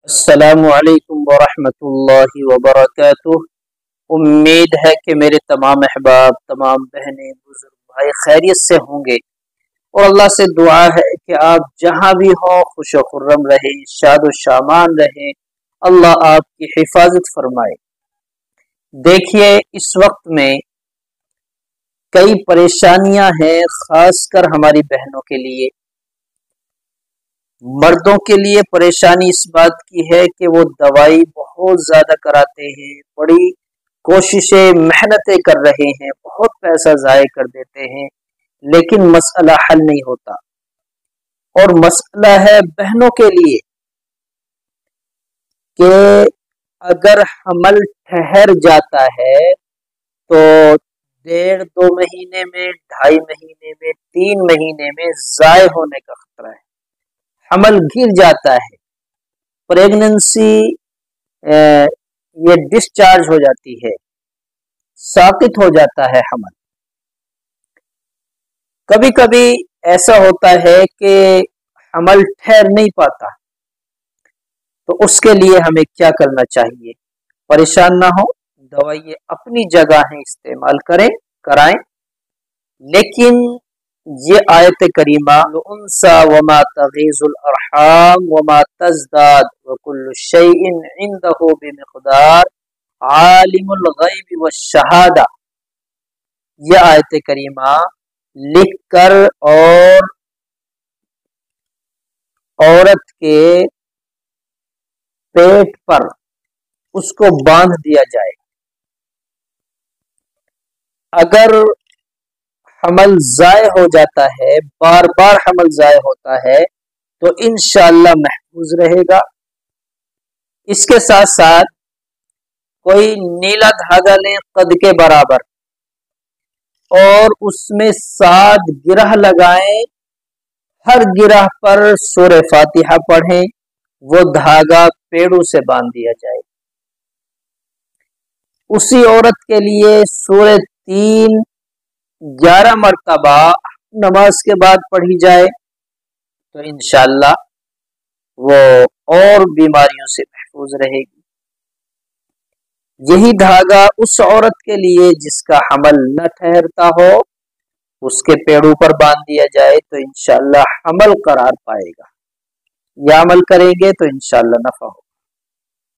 السلام علیکم ورحمۃ اللہ وبرکاتہ۔ امید ہے کہ میرے تمام احباب، تمام بہنیں، بزرگ بھائی خیریت سے ہوں گے، اور اللہ سے دعا ہے کہ آپ جہاں بھی ہوں خوش و خرم رہیں، شاد و شامان رہیں، اللہ آپ کی حفاظت فرمائے۔ دیکھیے، اس وقت میں کئی پریشانیاں ہیں، خاص کر ہماری بہنوں کے لیے۔ مردوں کے لیے پریشانی اس بات کی ہے کہ وہ دوائی بہت زیادہ کراتے ہیں، بڑی کوششیں محنتیں کر رہے ہیں، بہت پیسہ ضائع کر دیتے ہیں، لیکن مسئلہ حل نہیں ہوتا۔ اور مسئلہ ہے بہنوں کے لیے کہ اگر حمل ٹھہر جاتا ہے تو 1.5-2 مہینے میں، 2.5 مہینے میں، 3 مہینے میں ضائع ہونے کا خطرہ ہے۔ حمل گر جاتا ہے، پریگننسی یہ ڈسچارج ہو جاتی ہے، ساقط ہو جاتا ہے حمل۔ کبھی کبھی ایسا ہوتا ہے کہ حمل ٹھہر نہیں پاتا، تو اس کے لیے ہمیں کیا کرنا چاہیے؟ پریشان نہ ہو، دوائیں اپنی جگہ ہیں، استعمال کرائیں، لیکن یہ آیت کریمہ انسا وما تغیظ الارحام وما تزداد وکل شیء عنده بمقدار عالم الغیب والشہادہ، یہ آیت کریمہ لکھ کر اور عورت کے پیٹ پر اس کو باندھ دیا جائے۔ اگر حمل ضائع ہو جاتا ہے، بار بار حمل ضائع ہوتا ہے، تو انشاءاللہ محفوظ رہے گا۔ اس کے ساتھ ساتھ کوئی نیلا دھاگا لیں قد کے برابر، اور اس میں 7 گرہ لگائیں، ہر گرہ پر سورہ فاتحہ پڑھیں، وہ دھاگا پیڑوں سے باندھ دیا جائے۔ اسی عورت کے لیے سورہ 3 11 مرتبہ نماز کے بعد پڑھی جائے تو انشاءاللہ وہ اور بیماریوں سے محفوظ رہے گی۔ یہی دھاگا اس عورت کے لیے جس کا حمل نہ ٹھہرتا ہو، اس کے پیڑوں پر باندھ دیا جائے تو انشاءاللہ حمل قرار پائے گا۔ یہ عمل کریں گے تو انشاءاللہ نفع ہوگا۔